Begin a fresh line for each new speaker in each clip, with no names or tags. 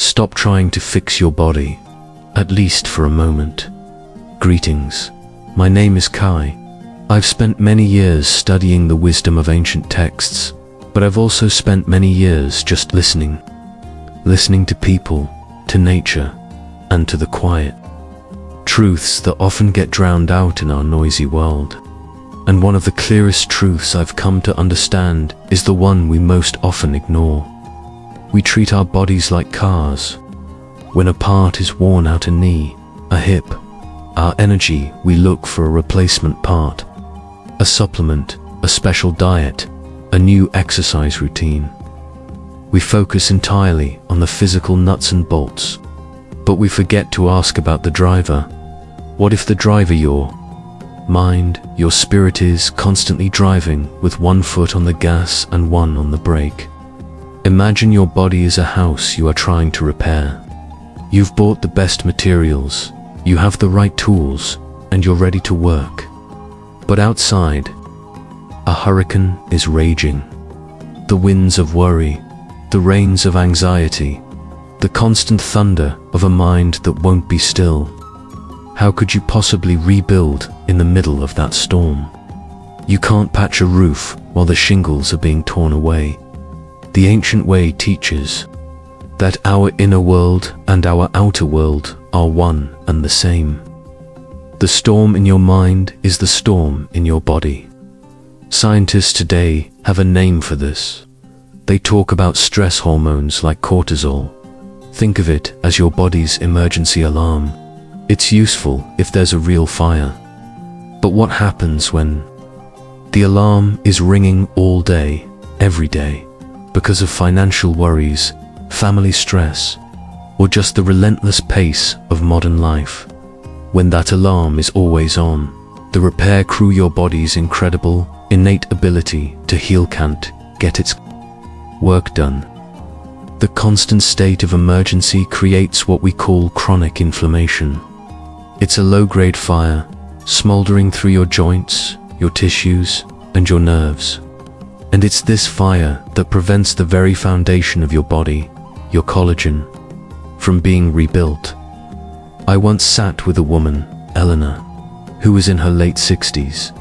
Stop trying to fix your body, at least for a moment. Greetings. My name is Kai. I've spent many years studying the wisdom of ancient texts, but I've also spent many years just listening to people, to nature, and to the quiet. Truths that often get drowned out in our noisy world. And one of the clearest truths I've come to understand is the one we most often ignore. We treat our bodies like cars. When a part is worn out, a knee, a hip, our energy, we look for a replacement part, a supplement, a special diet, a new exercise routine. We focus entirely on the physical nuts and bolts, but we forget to ask about the driver. What if the driver, your mind, your spirit, is constantly driving with one foot on the gas and one on the brake? Imagine your body is a house you are trying to repair. You've bought the best materials, you have the right tools, and you're ready to work. But outside, a hurricane is raging. The winds of worry, the rains of anxiety, the constant thunder of a mind that won't be still. How could you possibly rebuild in the middle of that storm? You can't patch a roof while the shingles are being torn away. The ancient way teaches that our inner world and our outer world are one and the same. The storm in your mind is the storm in your body. Scientists today have a name for this. They talk about stress hormones like cortisol. Think of it as your body's emergency alarm. It's useful if there's a real fire. But what happens when the alarm is ringing all day, every day, because of financial worries, family stress, or just the relentless pace of modern life? When that alarm is always on, the repair crew, your body's incredible, innate ability to heal, can't get its work done. The constant state of emergency creates what we call chronic inflammation. It's a low-grade fire, smoldering through your joints, your tissues, and your nerves. And it's this fire that prevents the very foundation of your body, your collagen, from being rebuilt. I once sat with a woman, Eleanor, who was in her late 60s.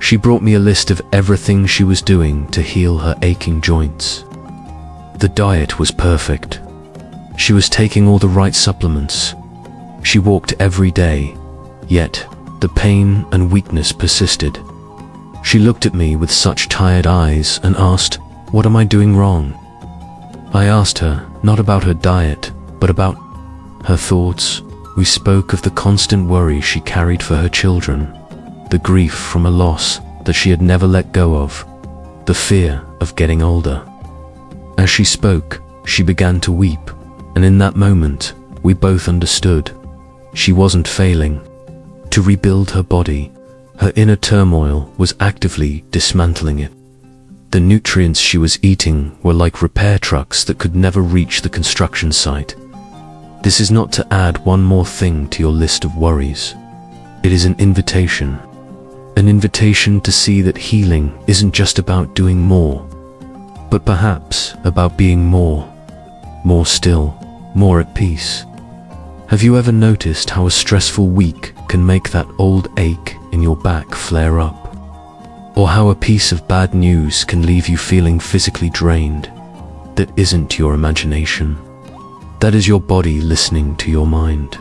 She brought me a list of everything she was doing to heal her aching joints. The diet was perfect. She was taking all the right supplements. She walked every day, yet the pain and weakness persisted. She looked at me with such tired eyes and asked, "What am I doing wrong?" I asked her, not about her diet, but about her thoughts. We spoke of the constant worry she carried for her children, the grief from a loss that she had never let go of, the fear of getting older. As she spoke, she began to weep, and in that moment, we both understood. She wasn't failing to rebuild her body. Her inner turmoil was actively dismantling it. The nutrients she was eating were like repair trucks that could never reach the construction site. This is not to add one more thing to your list of worries. It is an invitation to see that healing isn't just about doing more, but perhaps about being more still, more at peace. Have you ever noticed how a stressful week can make that old ache in your back flare up? Or how a piece of bad news can leave you feeling physically drained? That isn't your imagination. That is your body listening to your mind.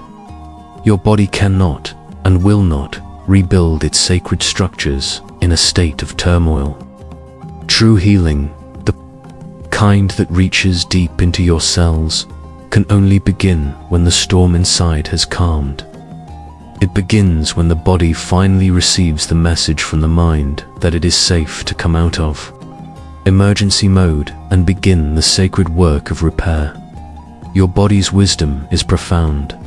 Your body cannot and will not rebuild its sacred structures in a state of turmoil. True healing, the kind that reaches deep into your cells, can only begin when the storm inside has calmed. It begins when the body finally receives the message from the mind that it is safe to come out of emergency mode and begin the sacred work of repair. Your body's wisdom is profound.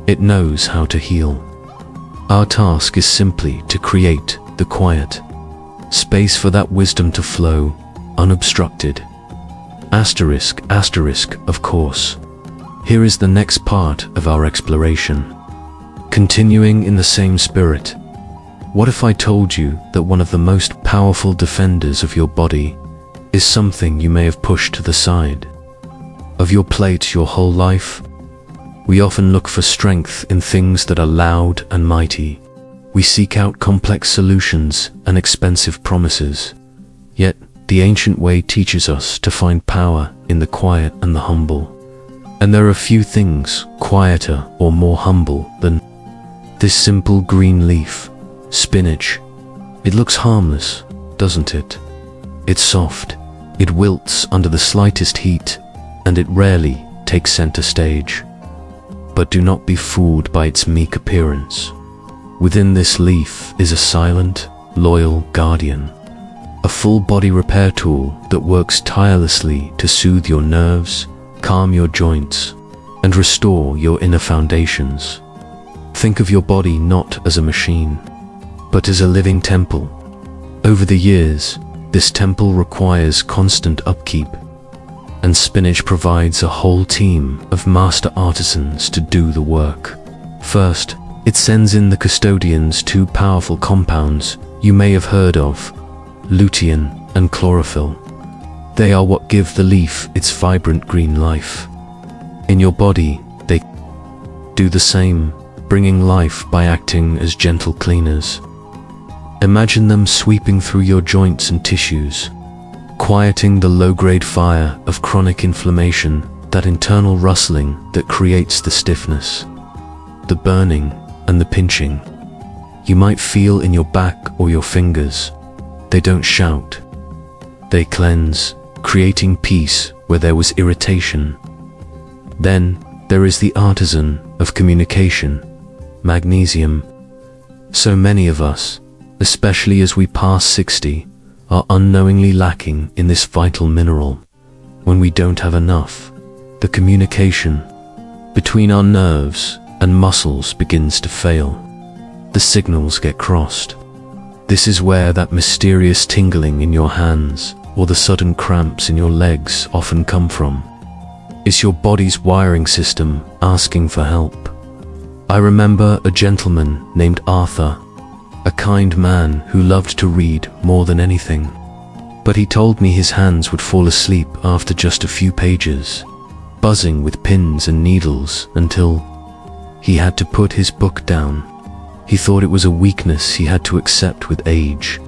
It knows how to heal. Our task is simply to create the quiet space for that wisdom to flow, unobstructed. Asterisk, of course. Here is the next part of our exploration. Continuing in the same spirit, what if I told you that one of the most powerful defenders of your body is something you may have pushed to the side? of your plate your whole life? We often look for strength in things that are loud and mighty. We seek out complex solutions and expensive promises. Yet, the ancient way teaches us to find power in the quiet and the humble. And there are few things quieter or more humble than this simple green leaf, spinach. It looks harmless, doesn't it? It's soft, it wilts under the slightest heat, and it rarely takes center stage. But do not be fooled by its meek appearance. Within this leaf is a silent, loyal guardian, a full body repair tool that works tirelessly to soothe your nerves, calm your joints, and restore your inner foundations. Think of your body not as a machine, but as a living temple. Over the years, this temple requires constant upkeep, and spinach provides a whole team of master artisans to do the work. First, it sends in the custodians two powerful compounds you may have heard of, lutein and chlorophyll. They are what give the leaf its vibrant green life. In your body, they do the same, bringing life by acting as gentle cleaners. Imagine them sweeping through your joints and tissues, quieting the low-grade fire of chronic inflammation, that internal rustling that creates the stiffness, the burning, and the pinching you might feel in your back or your fingers. They don't shout. They cleanse, creating peace where there was irritation. Then there is the artisan of communication, magnesium. So many of us, especially as we pass 60, are unknowingly lacking in this vital mineral. When we don't have enough, the communication between our nerves and muscles begins to fail. The signals get crossed. This is where that mysterious tingling in your hands or the sudden cramps in your legs often come from. It's your body's wiring system asking for help. I remember a gentleman named Arthur, a kind man who loved to read more than anything. But he told me his hands would fall asleep after just a few pages, buzzing with pins and needles until he had to put his book down. He thought it was a weakness he had to accept with age.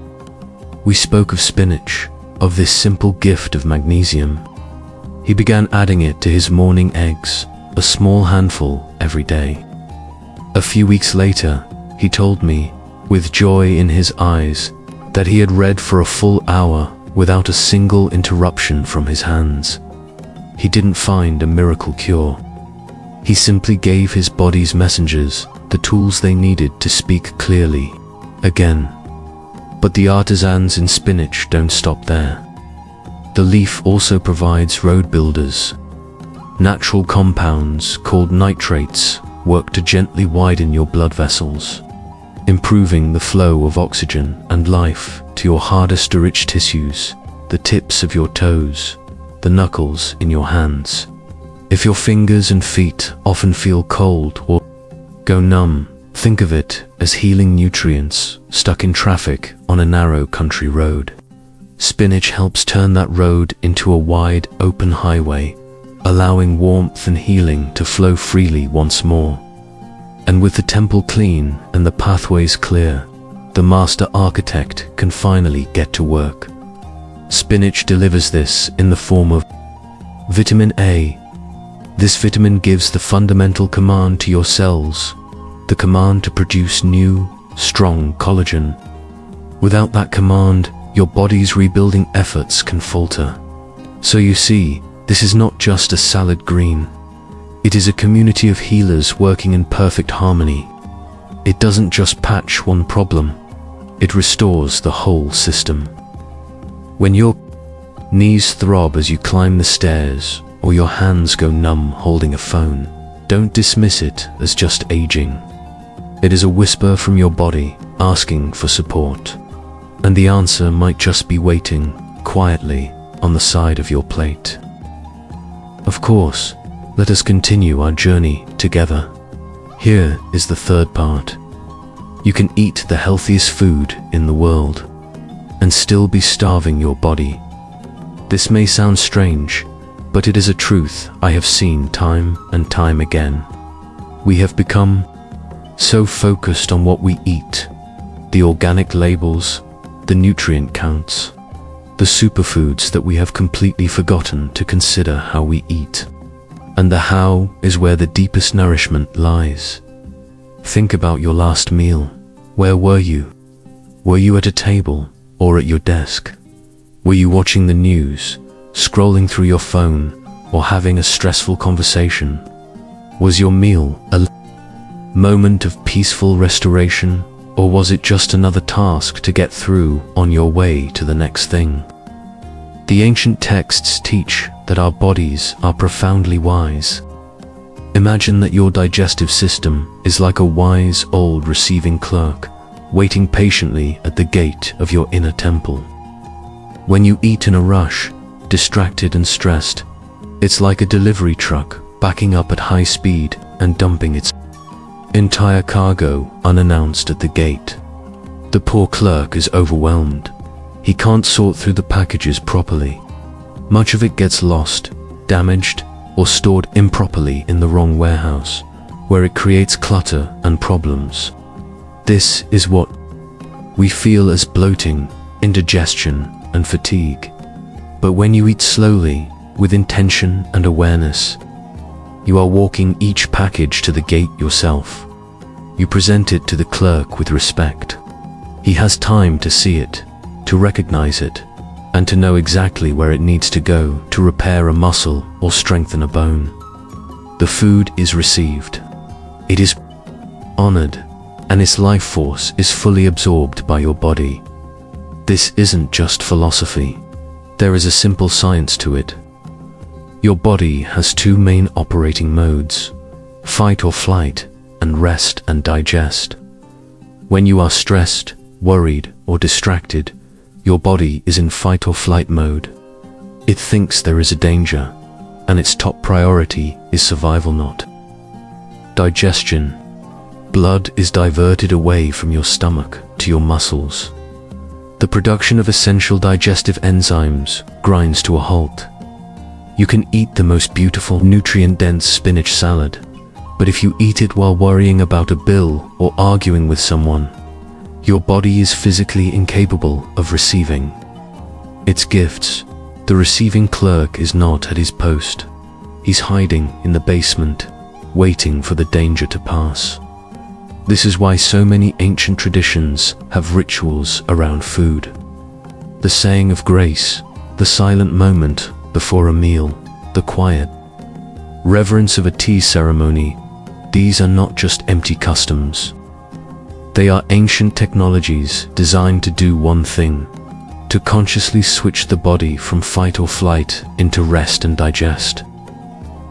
We spoke of spinach, of this simple gift of magnesium. He began adding it to his morning eggs, a small handful every day. A few weeks later, he told me, with joy in his eyes, that he had read for a full hour without a single interruption from his hands. He didn't find a miracle cure. He simply gave his body's messengers the tools they needed to speak clearly again. But the artisans in spinach don't stop there. The leaf also provides roadbuilders. Natural compounds called nitrates work to gently widen your blood vessels, improving the flow of oxygen and life to your hardest to rich tissues, the tips of your toes, the knuckles in your hands. If your fingers and feet often feel cold or go numb, think of it as healing nutrients stuck in traffic on a narrow country road. Spinach helps turn that road into a wide, open highway, allowing warmth and healing to flow freely once more. And with the temple clean and the pathways clear, the master architect can finally get to work. Spinach delivers this in the form of vitamin A. This vitamin gives the fundamental command to your cells, the command to produce new, strong collagen. Without that command, your body's rebuilding efforts can falter. So you see, this is not just a salad green. It is a community of healers working in perfect harmony. It doesn't just patch one problem, it restores the whole system. When your knees throb as you climb the stairs, or your hands go numb holding a phone, don't dismiss it as just aging. It is a whisper from your body asking for support. And the answer might just be waiting quietly on the side of your plate. Of course, let us continue our journey together. Here is the third part. You can eat the healthiest food in the world and still be starving your body. This may sound strange, but it is a truth I have seen time and time again. We have become so focused on what we eat, the organic labels, the nutrient counts, the superfoods, that we have completely forgotten to consider how we eat. And the how is where the deepest nourishment lies. Think about your last meal. Where were you? Were you at a table or at your desk? Were you watching the news, scrolling through your phone, or having a stressful conversation? Was your meal a moment of peaceful restoration, or was it just another task to get through on your way to the next thing? The ancient texts teach that our bodies are profoundly wise. Imagine that your digestive system is like a wise old receiving clerk, waiting patiently at the gate of your inner temple. When you eat in a rush, distracted and stressed, it's like a delivery truck backing up at high speed and dumping its entire cargo unannounced at the gate. The poor clerk is overwhelmed. He can't sort through the packages properly. Much of it gets lost, damaged, or stored improperly in the wrong warehouse, where it creates clutter and problems. This is what we feel as bloating, indigestion, and fatigue. But when you eat slowly, with intention and awareness, you are walking each package to the gate yourself. You present it to the clerk with respect. He has time to see it, to recognize it, and to know exactly where it needs to go to repair a muscle or strengthen a bone. The food is received. It is honored, and its life force is fully absorbed by your body. This isn't just philosophy. There is a simple science to it. Your body has two main operating modes: fight or flight, and rest and digest. When you are stressed, worried, or distracted, your body is in fight or flight mode. It thinks there is a danger, and its top priority is survival, not digestion. Blood is diverted away from your stomach to your muscles. The production of essential digestive enzymes grinds to a halt. You can eat the most beautiful, nutrient-dense spinach salad, but if you eat it while worrying about a bill or arguing with someone, your body is physically incapable of receiving its gifts. The receiving clerk is not at his post. He's hiding in the basement, waiting for the danger to pass. This is why so many ancient traditions have rituals around food. The saying of grace, the silent moment before a meal, the quiet reverence of a tea ceremony. These are not just empty customs. They are ancient technologies designed to do one thing: to consciously switch the body from fight or flight into rest and digest.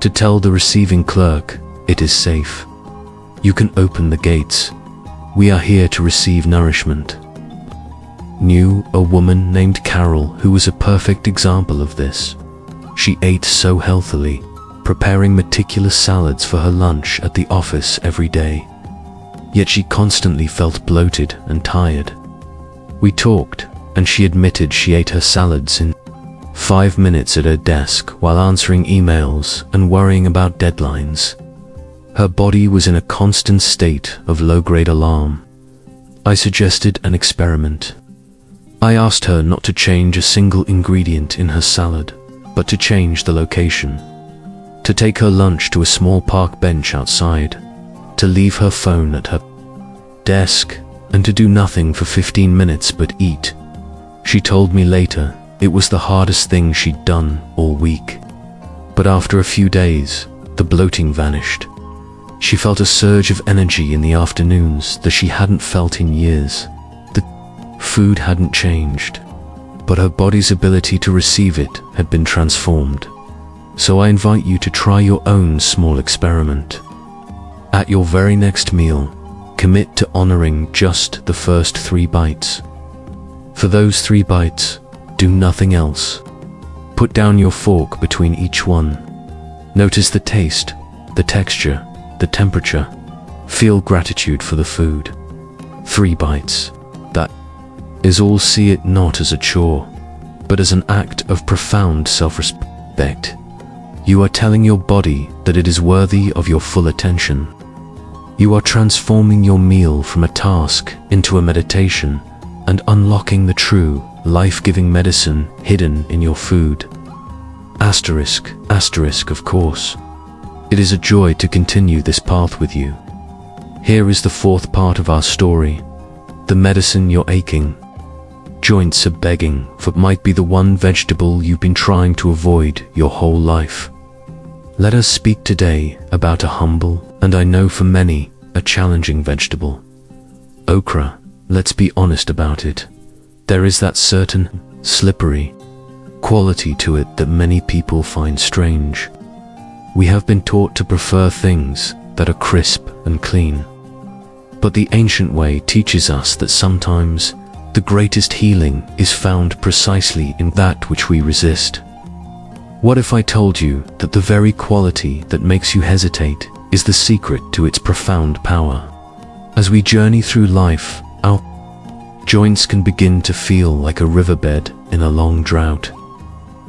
To tell the receiving clerk, it is safe. You can open the gates. We are here to receive nourishment. Knew a woman named Carol who was a perfect example of this. She ate so healthily, preparing meticulous salads for her lunch at the office every day. Yet she constantly felt bloated and tired. We talked, and she admitted she ate her salads in 5 minutes at her desk while answering emails and worrying about deadlines. Her body was in a constant state of low-grade alarm. I suggested an experiment. I asked her not to change a single ingredient in her salad, but to change the location. To take her lunch to a small park bench outside, to leave her phone at her desk, and to do nothing for 15 minutes but eat. She told me later it was the hardest thing she'd done all week. But after a few days, the bloating vanished. She felt a surge of energy in the afternoons that she hadn't felt in years. The food hadn't changed, but her body's ability to receive it had been transformed. So I invite you to try your own small experiment. At your very next meal, commit to honoring just the first 3 bites. For those 3 bites, do nothing else. Put down your fork between each one. Notice the taste, the texture, the temperature. Feel gratitude for the food. 3 bites. That is all. See it not as a chore, but as an act of profound self-respect. You are telling your body that it is worthy of your full attention. You are transforming your meal from a task into a meditation and unlocking the true, life-giving medicine hidden in your food. Asterisk, of course. It is a joy to continue this path with you. Here is the fourth part of our story. The medicine you're aching. Joints are begging for might be the one vegetable you've been trying to avoid your whole life. Let us speak today about a humble, and I know for many, a challenging vegetable. Okra. Let's be honest about it. There is that certain, slippery quality to it that many people find strange. We have been taught to prefer things that are crisp and clean. But the ancient way teaches us that sometimes the greatest healing is found precisely in that which we resist. What if I told you that the very quality that makes you hesitate is the secret to its profound power? As we journey through life, our joints can begin to feel like a riverbed in a long drought.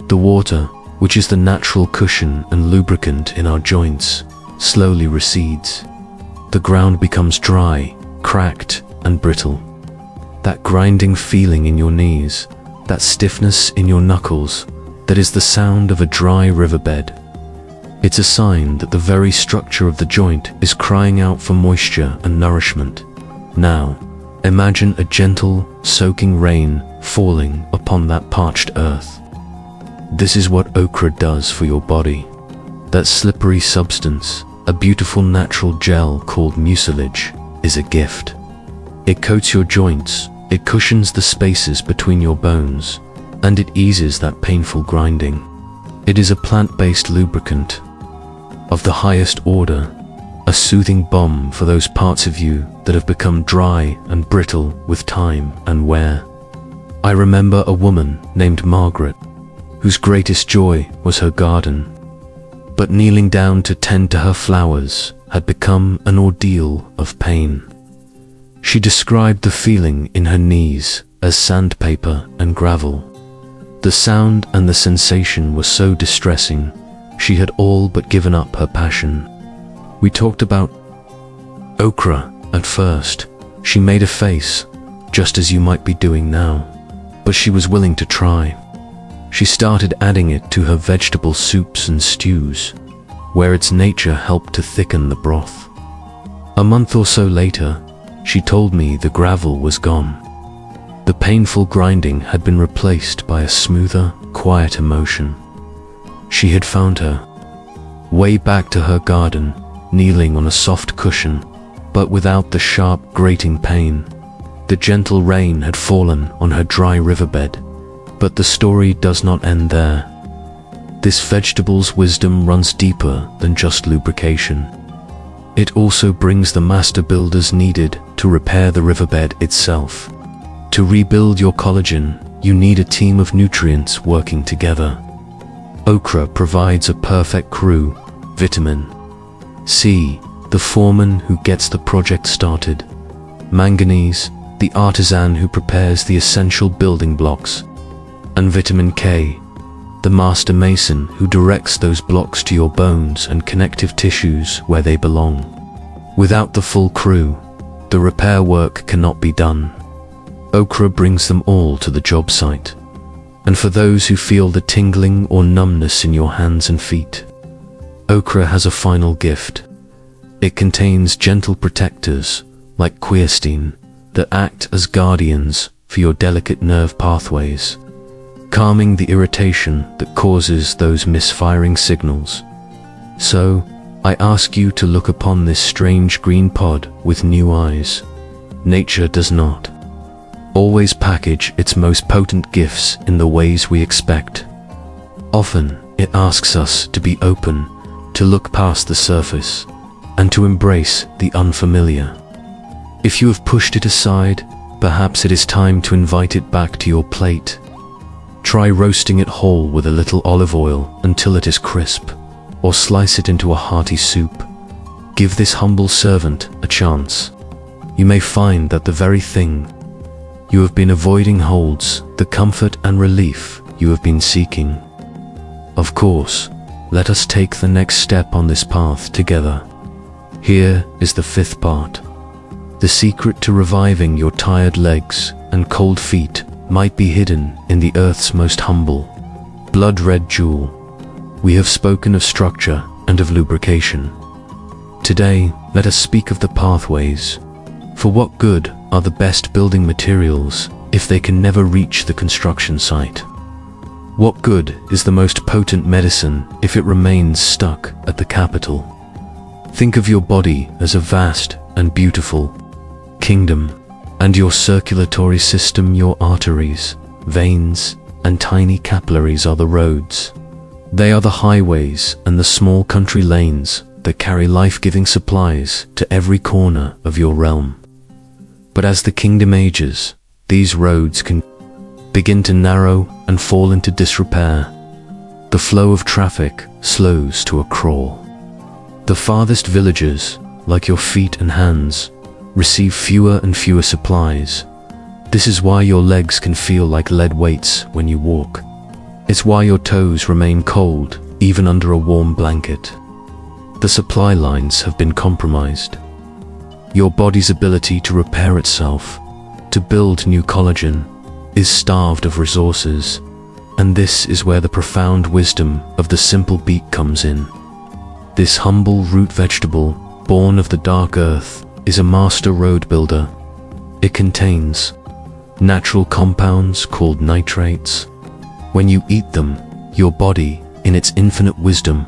The water, which is the natural cushion and lubricant in our joints, slowly recedes. The ground becomes dry, cracked, and brittle. That grinding feeling in your knees, that stiffness in your knuckles, that is the sound of a dry riverbed. It's a sign that the very structure of the joint is crying out for moisture and nourishment. Now, imagine a gentle, soaking rain falling upon that parched earth. This is what okra does for your body. That slippery substance, a beautiful natural gel called mucilage, is a gift. It coats your joints, it cushions the spaces between your bones, and it eases that painful grinding. It is a plant-based lubricant of the highest order, a soothing balm for those parts of you that have become dry and brittle with time and wear. I remember a woman named Margaret, whose greatest joy was her garden. But kneeling down to tend to her flowers had become an ordeal of pain. She described the feeling in her knees as sandpaper and gravel. The sound and the sensation were so distressing, she had all but given up her passion. We talked about okra at first. She made a face, just as you might be doing now, but she was willing to try. She started adding it to her vegetable soups and stews, where its nature helped to thicken the broth. A month or so later, she told me the gravel was gone. The painful grinding had been replaced by a smoother, quieter motion. She had found her way back to her garden, kneeling on a soft cushion, but without the sharp, grating pain. The gentle rain had fallen on her dry riverbed, but the story does not end there. This vegetable's wisdom runs deeper than just lubrication. It also brings the master builders needed to repair the riverbed itself. To rebuild your collagen, you need a team of nutrients working together. Okra provides a perfect crew: vitamin C, the foreman who gets the project started; manganese, the artisan who prepares the essential building blocks; and vitamin K, the master mason who directs those blocks to your bones and connective tissues where they belong. Without the full crew, the repair work cannot be done. Okra brings them all to the job site. And for those who feel the tingling or numbness in your hands and feet, okra has a final gift. It contains gentle protectors, like quercetin, that act as guardians for your delicate nerve pathways, calming the irritation that causes those misfiring signals. So, I ask you to look upon this strange green pod with new eyes. Nature does not always package its most potent gifts in the ways we expect. Often, it asks us to be open, to look past the surface, and to embrace the unfamiliar. If you have pushed it aside, perhaps it is time to invite it back to your plate. Try roasting it whole with a little olive oil until it is crisp, or slice it into a hearty soup. Give this humble servant a chance. You may find that the very thing you have been avoiding holds the comfort and relief you have been seeking. Of course, let us take the next step on this path together. Here is the fifth part. The secret to reviving your tired legs and cold feet might be hidden in the earth's most humble, blood-red jewel. We have spoken of structure and of lubrication. Today, let us speak of the pathways. For what good are the best building materials if they can never reach the construction site? What good is the most potent medicine if it remains stuck at the capital? Think of your body as a vast and beautiful kingdom, and your circulatory system, your arteries, veins, and tiny capillaries are the roads. They are the highways and the small country lanes that carry life-giving supplies to every corner of your realm. But as the kingdom ages, these roads can begin to narrow and fall into disrepair. The flow of traffic slows to a crawl. The farthest villages, like your feet and hands, receive fewer and fewer supplies. This is why your legs can feel like lead weights when you walk. It's why your toes remain cold even under a warm blanket. The supply lines have been compromised. Your body's ability to repair itself, to build new collagen, is starved of resources, and this is where the profound wisdom of the simple beet comes in. This humble root vegetable, born of the dark earth, is a master road builder. It contains natural compounds called nitrates. When you eat them, your body, in its infinite wisdom,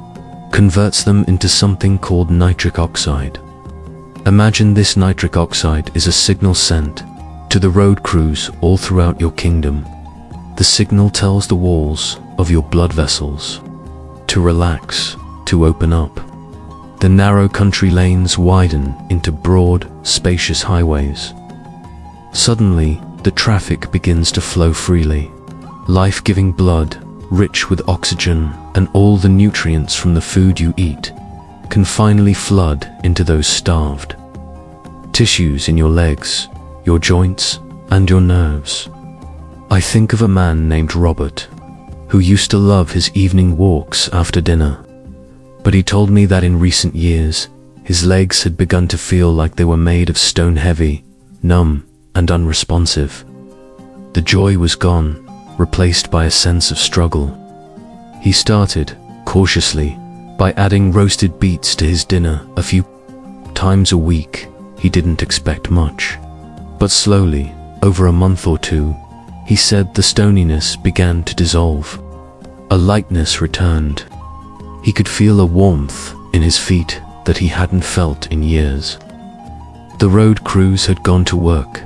converts them into something called nitric oxide. Imagine this nitric oxide is a signal sent to the road crews all throughout your kingdom. The signal tells the walls of your blood vessels to relax, to open up. The narrow country lanes widen into broad, spacious highways. Suddenly, the traffic begins to flow freely. Life-giving blood, rich with oxygen and all the nutrients from the food you eat, can finally flood into those starved tissues in your legs, your joints, and your nerves. I think of a man named Robert, who used to love his evening walks after dinner. But he told me that in recent years, his legs had begun to feel like they were made of stone heavy, numb, and unresponsive. The joy was gone, replaced by a sense of struggle. He started, cautiously, by adding roasted beets to his dinner a few times a week. He didn't expect much. But slowly, over a month or two, he said the stoniness began to dissolve. A lightness returned. He could feel a warmth in his feet that he hadn't felt in years. The road crews had gone to work.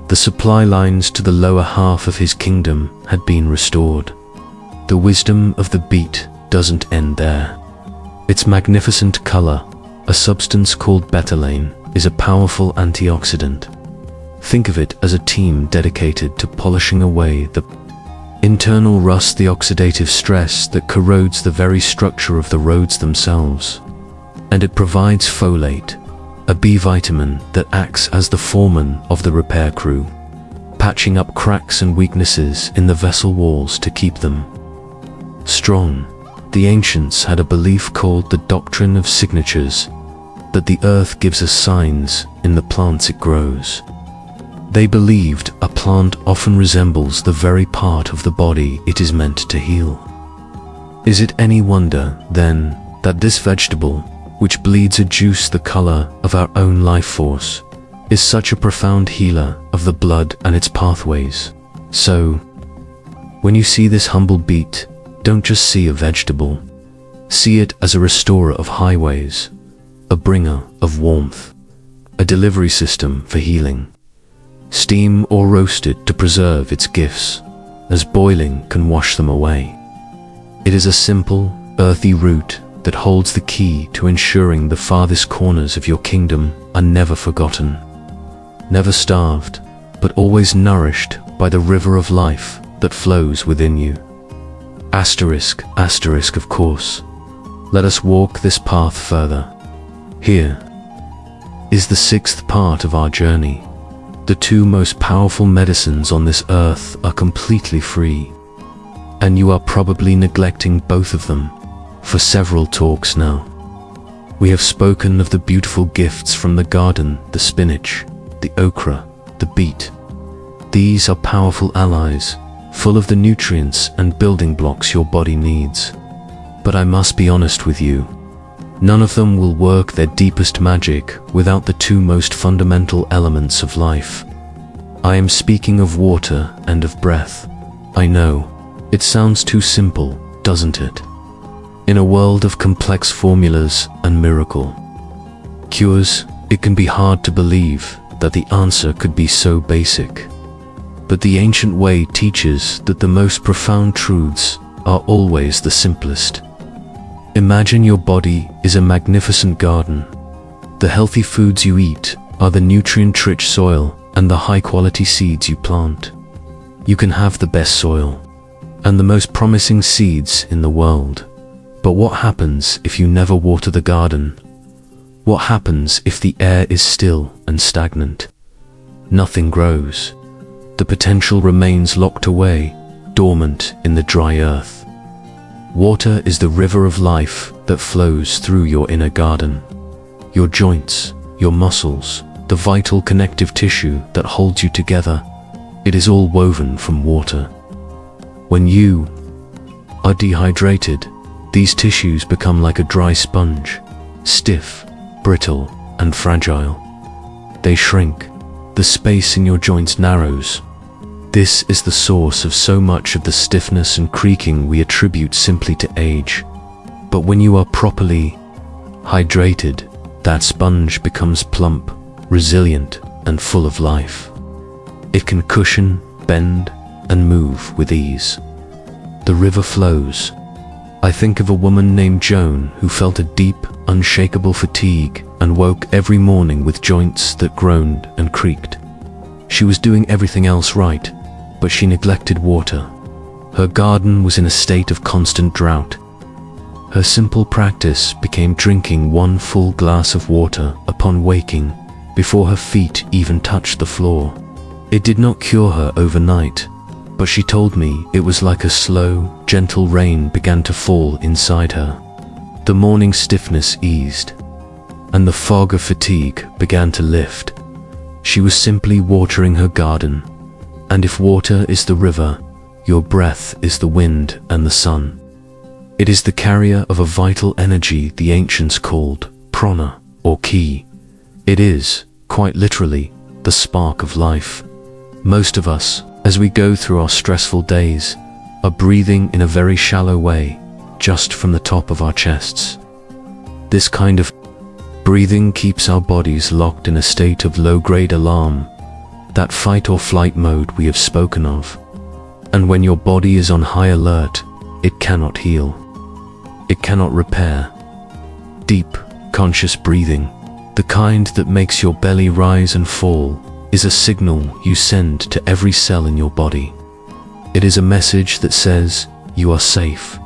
The supply lines to the lower half of his kingdom had been restored. The wisdom of the beet doesn't end there. Its magnificent color, a substance called betalain, is a powerful antioxidant. Think of it as a team dedicated to polishing away the internal rust, the oxidative stress that corrodes the very structure of the roads themselves. And it provides folate, a B vitamin that acts as the foreman of the repair crew, patching up cracks and weaknesses in the vessel walls to keep them strong. The ancients had a belief called the doctrine of signatures, that the earth gives us signs in the plants it grows. They believed a plant often resembles the very part of the body it is meant to heal. Is it any wonder, then, that this vegetable, which bleeds a juice the color of our own life force, is such a profound healer of the blood and its pathways? So, when you see this humble beet, don't just see a vegetable. See it as a restorer of highways, a bringer of warmth, a delivery system for healing. Steam or roast it to preserve its gifts, as boiling can wash them away. It is a simple, earthy root that holds the key to ensuring the farthest corners of your kingdom are never forgotten, never starved, but always nourished by the river of life that flows within you. Asterisk, asterisk, of course. Let us walk this path further. Here is the sixth part of our journey. The two most powerful medicines on this earth are completely free, and you are probably neglecting both of them. for several talks now. We have spoken of the beautiful gifts from the garden, the spinach, the okra, the beet. These are powerful allies, full of the nutrients and building blocks your body needs. But I must be honest with you, none of them will work their deepest magic without the two most fundamental elements of life. I am speaking of water and of breath. I know, it sounds too simple, doesn't it? In a world of complex formulas and miracle cures, it can be hard to believe that the answer could be so basic. But the ancient way teaches that the most profound truths are always the simplest. Imagine your body is a magnificent garden. The healthy foods you eat are the nutrient-rich soil and the high-quality seeds you plant. You can have the best soil and the most promising seeds in the world. But what happens if you never water the garden? What happens if the air is still and stagnant? Nothing grows. The potential remains locked away, dormant in the dry earth. Water is the river of life that flows through your inner garden. Your joints, your muscles, the vital connective tissue that holds you together, it is all woven from water. When you are dehydrated, these tissues become like a dry sponge, stiff, brittle, and fragile. They shrink. The space in your joints narrows. This is the source of so much of the stiffness and creaking we attribute simply to age. But when you are properly hydrated, that sponge becomes plump, resilient, and full of life. It can cushion, bend, and move with ease. The river flows. I think of a woman named Joan who felt a deep, unshakable fatigue and woke every morning with joints that groaned and creaked. She was doing everything else right, but she neglected water. Her garden was in a state of constant drought. Her simple practice became drinking one full glass of water upon waking, before her feet even touched the floor. It did not cure her overnight, but she told me it was like a slow, gentle rain began to fall inside her. The morning stiffness eased, and the fog of fatigue began to lift. She was simply watering her garden. And if water is the river, your breath is the wind and the sun. It is the carrier of a vital energy the ancients called prana, or ki. It is, quite literally, the spark of life. Most of us, as we go through our stressful days, are breathing in a very shallow way, just from the top of our chests. This kind of breathing keeps our bodies locked in a state of low-grade alarm, that fight or flight mode we have spoken of. And when your body is on high alert, it cannot heal. It cannot repair. Deep, conscious breathing, the kind that makes your belly rise and fall, is a signal you send to every cell in your body. It is a message that says, you are safe,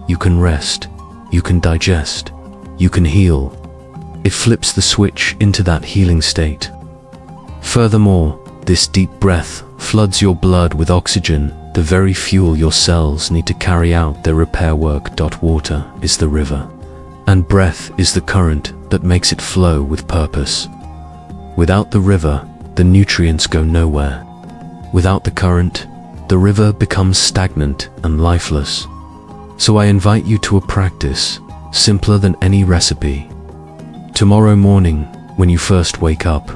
you can rest, you can digest, you can heal. It flips the switch into that healing state. Furthermore, this deep breath floods your blood with oxygen, the very fuel your cells need to carry out their repair work. Water is the river, and breath is the current that makes it flow with purpose. Without the river, the nutrients go nowhere. Without the current, the river becomes stagnant and lifeless. So I invite you to a practice, simpler than any recipe. Tomorrow morning, when you first wake up,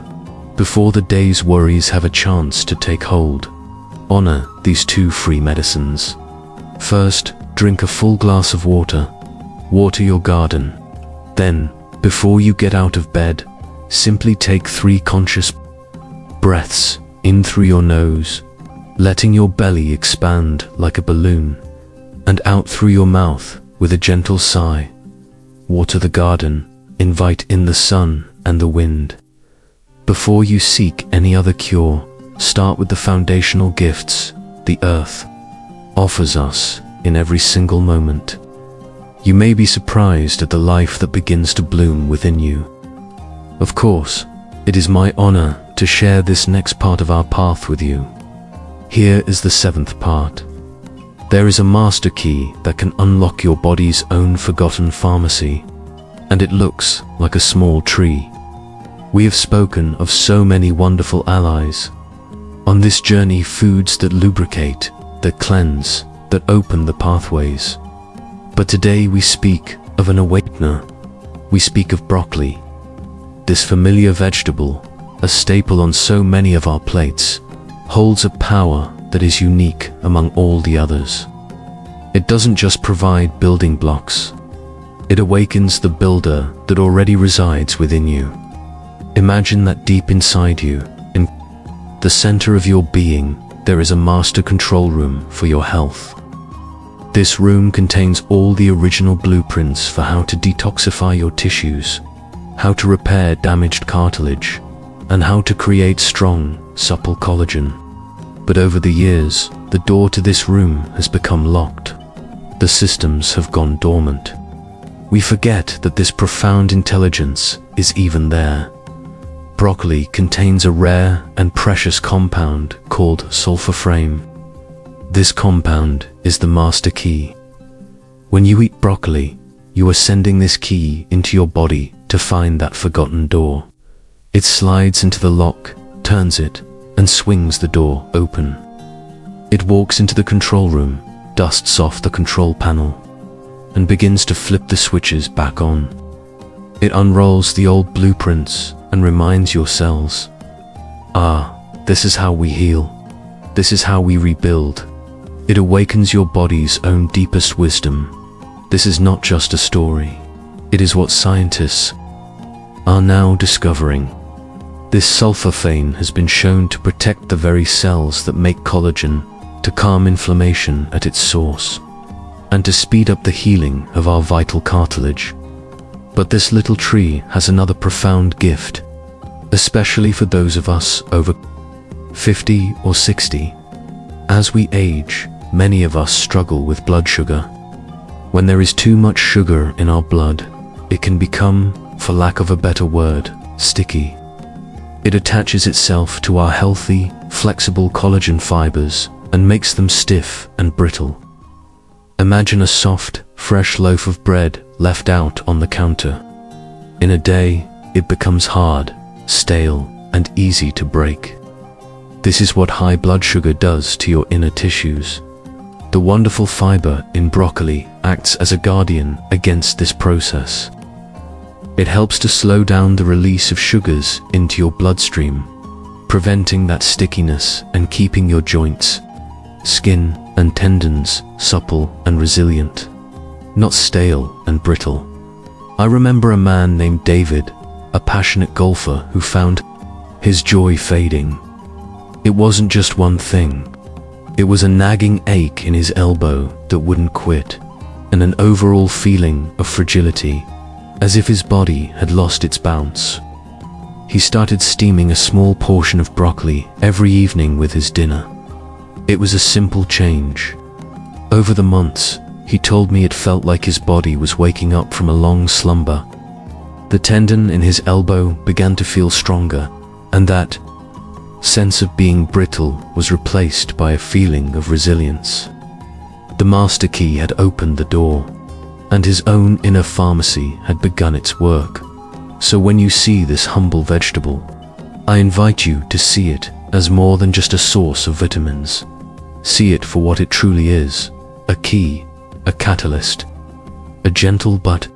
before the day's worries have a chance to take hold, honor these two free medicines. First, drink a full glass of water. Water your garden. Then, before you get out of bed, simply take 3 conscious breaths in through your nose, letting your belly expand like a balloon, and out through your mouth with a gentle sigh. Water the garden, invite in the sun and the wind. Before you seek any other cure, start with the foundational gifts the earth offers us in every single moment. You may be surprised at the life that begins to bloom within you. Of course, it is my honor to share this next part of our path with you. Here is the 7th part. There is a master key that can unlock your body's own forgotten pharmacy, and it looks like a small tree. We have spoken of so many wonderful allies. On this journey, foods that lubricate, that cleanse, that open the pathways. But today we speak of an awakener. We speak of broccoli. This familiar vegetable, a staple on so many of our plates, holds a power that is unique among all the others. It doesn't just provide building blocks. It awakens the builder that already resides within you. Imagine that deep inside you, in the center of your being, there is a master control room for your health. This room contains all the original blueprints for how to detoxify your tissues, how to repair damaged cartilage, and how to create strong, supple collagen. But over the years, the door to this room has become locked. The systems have gone dormant. We forget that this profound intelligence is even there. Broccoli contains a rare and precious compound called sulfurframe. This compound is the master key. When you eat broccoli, you are sending this key into your body to find that forgotten door. It slides into the lock, turns it, and swings the door open. It walks into the control room, dusts off the control panel, and begins to flip the switches back on. It unrolls the old blueprints and reminds your cells, this is how we heal. This is how we rebuild. It awakens your body's own deepest wisdom. This is not just a story. It is what scientists are now discovering. This sulfurfame has been shown to protect the very cells that make collagen, to calm inflammation at its source, and to speed up the healing of our vital cartilage. But this little tree has another profound gift, especially for those of us over 50 or 60. As we age, many of us struggle with blood sugar. When there is too much sugar in our blood, it can become, for lack of a better word, sticky. It attaches itself to our healthy, flexible collagen fibers and makes them stiff and brittle. Imagine a soft, fresh loaf of bread left out on the counter. In a day, it becomes hard, stale, and easy to break. This is what high blood sugar does to your inner tissues. The wonderful fiber in broccoli acts as a guardian against this process. It helps to slow down the release of sugars into your bloodstream, preventing that stickiness and keeping your joints, skin, and tendons supple and resilient, not stale and brittle. I remember a man named David, a passionate golfer who found his joy fading. It wasn't just one thing. It was a nagging ache in his elbow that wouldn't quit, and an overall feeling of fragility, as if his body had lost its bounce. He started steaming a small portion of broccoli every evening with his dinner. It was a simple change. Over the months, he told me it felt like his body was waking up from a long slumber. The tendon in his elbow began to feel stronger, and that sense of being brittle was replaced by a feeling of resilience. The master key had opened the door, and his own inner pharmacy had begun its work. So when you see this humble vegetable, I invite you to see it as more than just a source of vitamins. See it for what it truly is, a key, a catalyst, a gentle but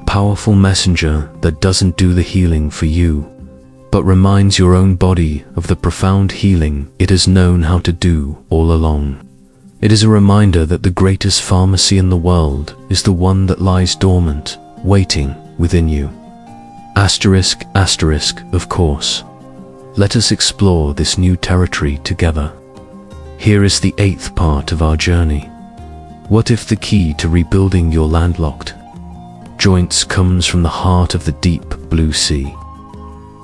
powerful messenger that doesn't do the healing for you, but reminds your own body of the profound healing it has known how to do all along. It is a reminder that the greatest pharmacy in the world is the one that lies dormant, waiting within you. Asterisk, asterisk, of course. Let us explore this new territory together. Here is the 8th part of our journey. What if the key to rebuilding your landlocked joints comes from the heart of the deep blue sea?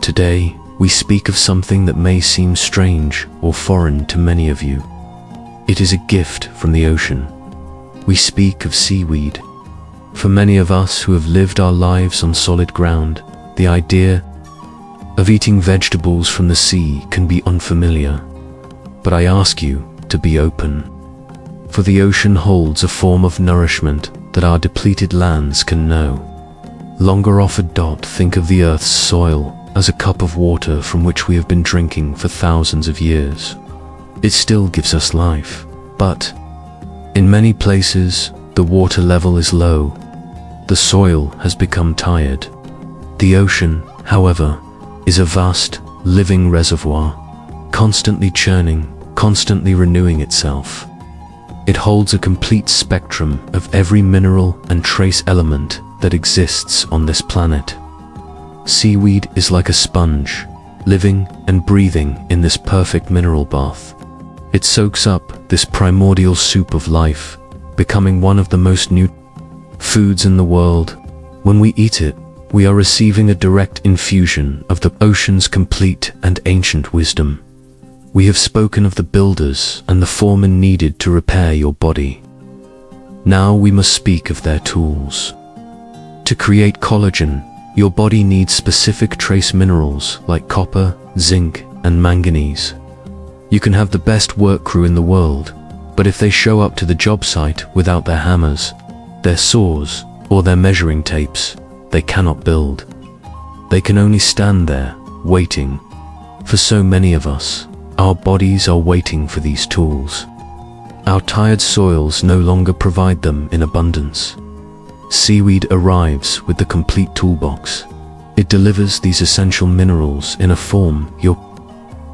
Today, we speak of something that may seem strange or foreign to many of you. It is a gift from the ocean. We speak of seaweed. For many of us who have lived our lives on solid ground, the idea of eating vegetables from the sea can be unfamiliar. But I ask you to be open. for the ocean holds a form of nourishment that our depleted lands can know. Longer offered. Think of the Earth's soil as a cup of water from which we have been drinking for thousands of years. It still gives us life, but in many places the water level is low. The soil has become tired. The ocean, however, is a vast, living reservoir, constantly churning, constantly renewing itself. It holds a complete spectrum of every mineral and trace element that exists on this planet. Seaweed is like a sponge, living and breathing in this perfect mineral bath. It soaks up this primordial soup of life, becoming one of the most nutritious foods in the world. When we eat it, we are receiving a direct infusion of the ocean's complete and ancient wisdom. We have spoken of the builders and the foremen needed to repair your body. Now we must speak of their tools. To create collagen, your body needs specific trace minerals like copper, zinc, and manganese. You can have the best work crew in the world, but if they show up to the job site without their hammers, their saws, or their measuring tapes, they cannot build. They can only stand there, waiting. For so many of us, our bodies are waiting for these tools. Our tired soils no longer provide them in abundance. Seaweed arrives with the complete toolbox. It delivers these essential minerals in a form your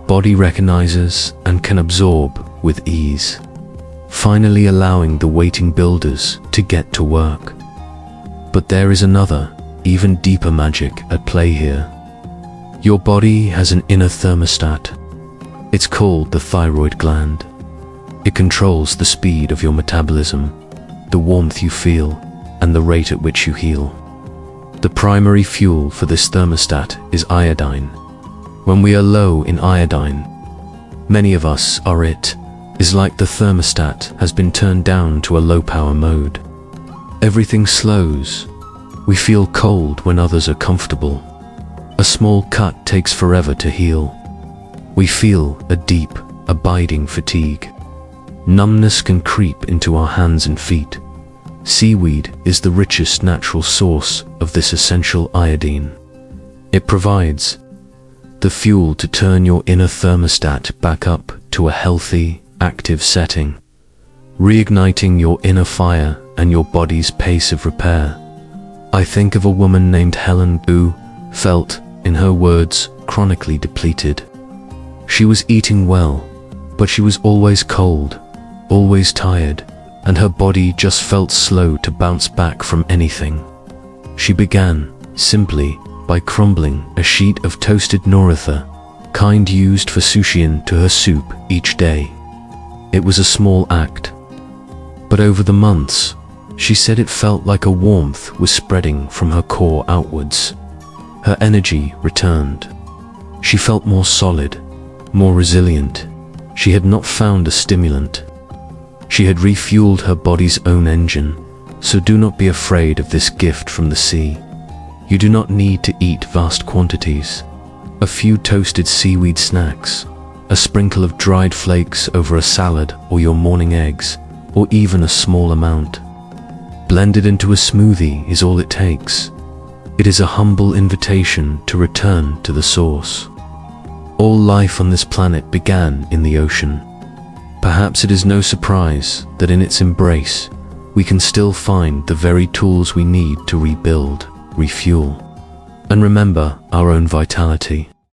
body recognizes and can absorb with ease, finally allowing the waiting builders to get to work. But there is another, even deeper magic at play here. Your body has an inner thermostat. It's called the thyroid gland. It controls the speed of your metabolism, the warmth you feel, and the rate at which you heal. The primary fuel for this thermostat is iodine. When we are low in iodine, many of us are is like the thermostat has been turned down to a low power mode. Everything slows. We feel cold when others are comfortable. A small cut takes forever to heal. We feel a deep, abiding fatigue. Numbness can creep into our hands and feet. Seaweed is the richest natural source of this essential iodine. It provides the fuel to turn your inner thermostat back up to a healthy, active setting, reigniting your inner fire and your body's pace of repair. I think of a woman named Helen who felt, in her words, chronically depleted. She was eating well, but she was always cold, always tired, and her body just felt slow to bounce back from anything. She began, simply, by crumbling a sheet of toasted noritha, kind used for sushi, into her soup each day. It was a small act, but over the months, she said it felt like a warmth was spreading from her core outwards. Her energy returned. She felt more solid, more resilient. She had not found a stimulant. She had refueled her body's own engine, so do not be afraid of this gift from the sea. You do not need to eat vast quantities. A few toasted seaweed snacks, a sprinkle of dried flakes over a salad or your morning eggs, or even a small amount blended into a smoothie is all it takes. It is a humble invitation to return to the source. All life on this planet began in the ocean. Perhaps it is no surprise that in its embrace, we can still find the very tools we need to rebuild, refuel, and remember our own vitality.